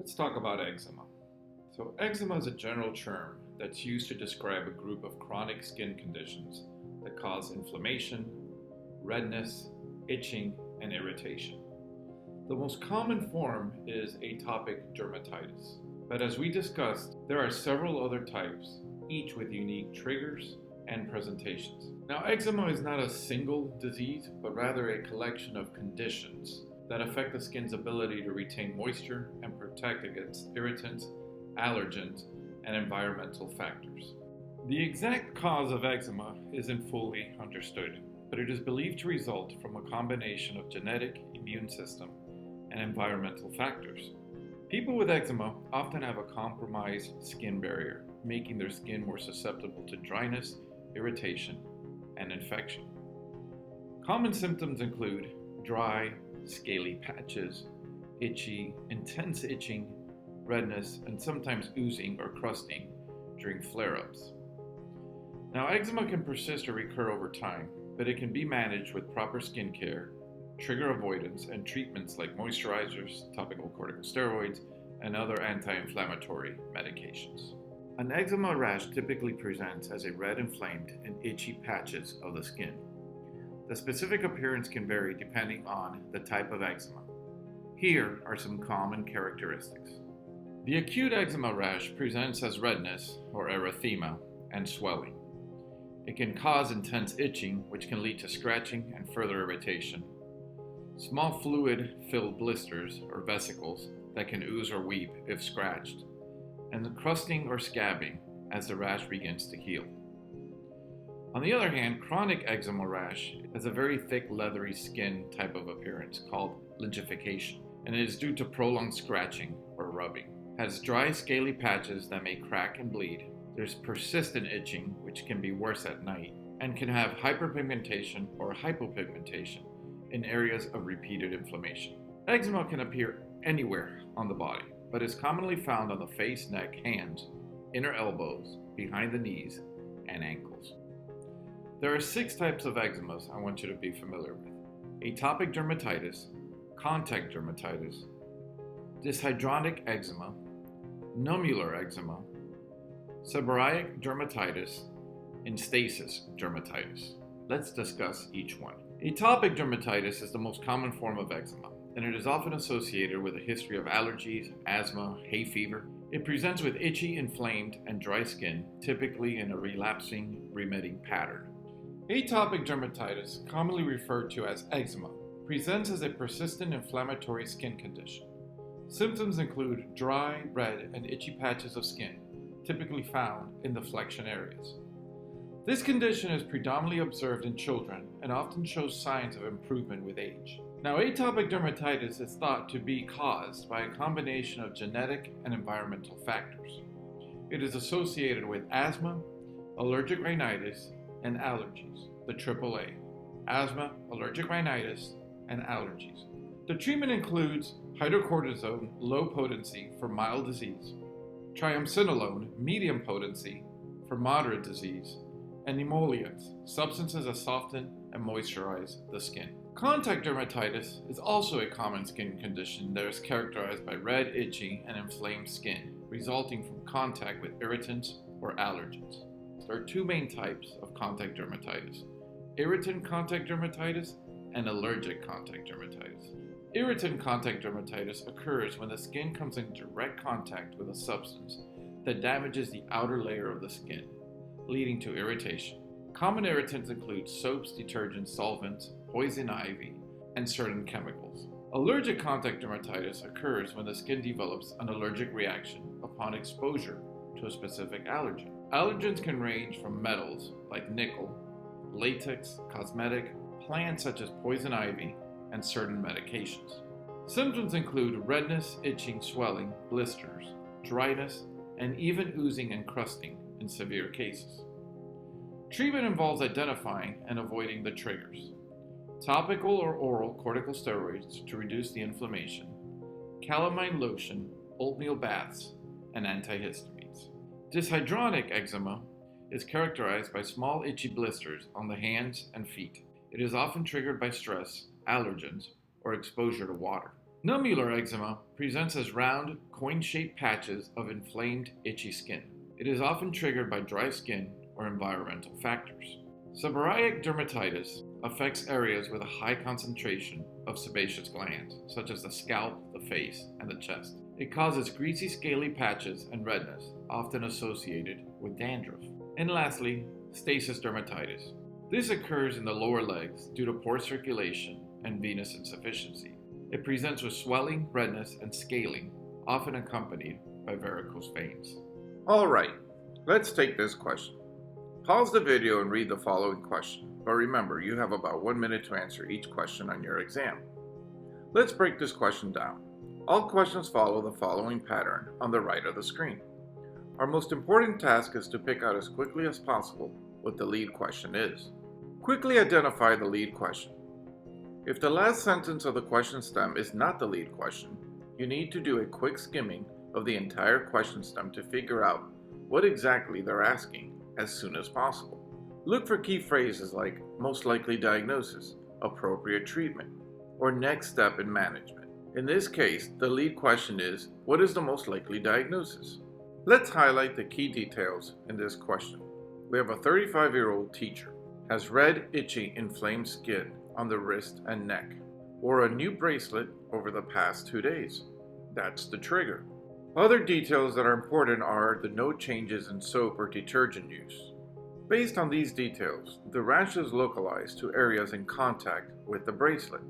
Let's talk about eczema. So, eczema is a general term that's used to describe a group of chronic skin conditions that cause inflammation, redness, itching, and irritation. The most common form is atopic dermatitis, but as we discussed, there are several other types, each with unique triggers and presentations. Now, eczema is not a single disease, but rather a collection of conditions that affect the skin's ability to retain moisture and protect against irritants, allergens, and environmental factors. The exact cause of eczema isn't fully understood, but it is believed to result from a combination of genetic, immune system, and environmental factors. People with eczema often have a compromised skin barrier, making their skin more susceptible to dryness, irritation, and infection. Common symptoms include dry, scaly patches, itchy, intense itching, redness, and sometimes oozing or crusting during flare-ups. Now, eczema can persist or recur over time, but it can be managed with proper skin care, trigger avoidance, and treatments like moisturizers, topical corticosteroids, and other anti-inflammatory medications. An eczema rash typically presents as a red, inflamed, and itchy patches of the skin. The specific appearance can vary depending on the type of eczema. Here are some common characteristics. The acute eczema rash presents as redness or erythema and swelling. It can cause intense itching, which can lead to scratching and further irritation. Small fluid-filled blisters or vesicles that can ooze or weep if scratched, and the crusting or scabbing as the rash begins to heal. On the other hand, chronic eczema rash has a very thick, leathery skin type of appearance called lichenification, and it is due to prolonged scratching or rubbing. It has dry, scaly patches that may crack and bleed. There's persistent itching, which can be worse at night, and can have hyperpigmentation or hypopigmentation in areas of repeated inflammation. Eczema can appear anywhere on the body, but is commonly found on the face, neck, hands, inner elbows, behind the knees, and ankles. There are 6 types of eczemas I want you to be familiar with: atopic dermatitis, contact dermatitis, dyshydronic eczema, nummular eczema, seborrheic dermatitis, and stasis dermatitis. Let's discuss each one. Atopic dermatitis is the most common form of eczema, and it is often associated with a history of allergies, asthma, hay fever. It presents with itchy, inflamed, and dry skin, typically in a relapsing, remitting pattern. Atopic dermatitis, commonly referred to as eczema, presents as a persistent inflammatory skin condition. Symptoms include dry, red, and itchy patches of skin, typically found in the flexion areas. This condition is predominantly observed in children and often shows signs of improvement with age. Now, atopic dermatitis is thought to be caused by a combination of genetic and environmental factors. It is associated with asthma, allergic rhinitis, and allergies, the AAA: asthma, allergic rhinitis, and allergies. The treatment includes hydrocortisone, low potency for mild disease, triamcinolone, medium potency for moderate disease, and emollients, substances that soften and moisturize the skin. Contact dermatitis is also a common skin condition that is characterized by red, itchy, and inflamed skin, resulting from contact with irritants or allergens. There are 2 main types of contact dermatitis: irritant contact dermatitis and allergic contact dermatitis. Irritant contact dermatitis occurs when the skin comes in direct contact with a substance that damages the outer layer of the skin, leading to irritation. Common irritants include soaps, detergents, solvents, poison ivy, and certain chemicals. Allergic contact dermatitis occurs when the skin develops an allergic reaction upon exposure to a specific allergen. Allergens can range from metals like nickel, latex, cosmetic, plants such as poison ivy, and certain medications. Symptoms include redness, itching, swelling, blisters, dryness, and even oozing and crusting in severe cases. Treatment involves identifying and avoiding the triggers: topical or oral corticosteroids to reduce the inflammation, calamine lotion, oatmeal baths, and antihistamines. Dyshydronic eczema is characterized by small itchy blisters on the hands and feet. It is often triggered by stress, allergens, or exposure to water. Nummular eczema presents as round, coin-shaped patches of inflamed, itchy skin. It is often triggered by dry skin or environmental factors. Seborrheic dermatitis affects areas with a high concentration of sebaceous glands, such as the scalp, the face, and the chest. It causes greasy, scaly patches and redness, often associated with dandruff. And lastly, stasis dermatitis. This occurs in the lower legs due to poor circulation and venous insufficiency. It presents with swelling, redness, and scaling, often accompanied by varicose veins. All right, let's take this question. Pause the video and read the following question, but remember, you have about 1 minute to answer each question on your exam. Let's break this question down. All questions follow the following pattern on the right of the screen. Our most important task is to pick out as quickly as possible what the lead question is. Quickly identify the lead question. If the last sentence of the question stem is not the lead question, you need to do a quick skimming of the entire question stem to figure out what exactly they're asking as soon as possible. Look for key phrases like most likely diagnosis, appropriate treatment, or next step in management. In this case, the lead question is, what is the most likely diagnosis? Let's highlight the key details in this question. We have a 35-year-old teacher, has red, itchy, inflamed skin on the wrist and neck, wore a new bracelet over the past 2 days. That's the trigger. Other details that are important are the no changes in soap or detergent use. Based on these details, the rash is localized to areas in contact with the bracelet,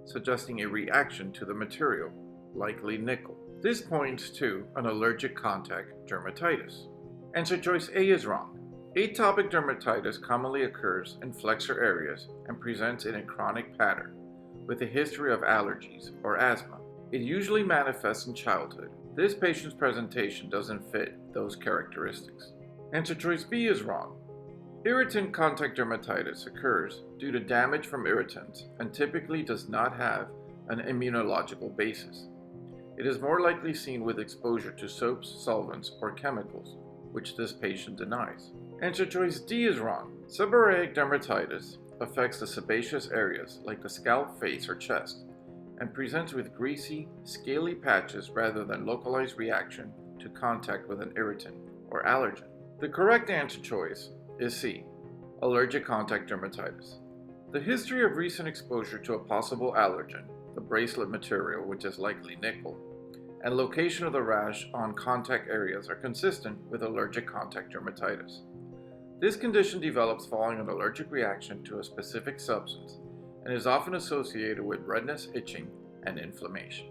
suggesting a reaction to the material, likely nickel. This points to an allergic contact dermatitis. Answer choice A is wrong. Atopic dermatitis commonly occurs in flexor areas and presents in a chronic pattern with a history of allergies or asthma. It usually manifests in childhood. This patient's presentation doesn't fit those characteristics. Answer choice B is wrong. Irritant contact dermatitis occurs due to damage from irritants and typically does not have an immunological basis. It is more likely seen with exposure to soaps, solvents, or chemicals, which this patient denies. Answer choice D is wrong. Seborrheic dermatitis affects the sebaceous areas like the scalp, face, or chest, and presents with greasy, scaly patches rather than localized reaction to contact with an irritant or allergen. The correct answer choice is C, allergic contact dermatitis. The history of recent exposure to a possible allergen, the bracelet material, which is likely nickel, and location of the rash on contact areas are consistent with allergic contact dermatitis. This condition develops following an allergic reaction to a specific substance and is often associated with redness, itching, and inflammation.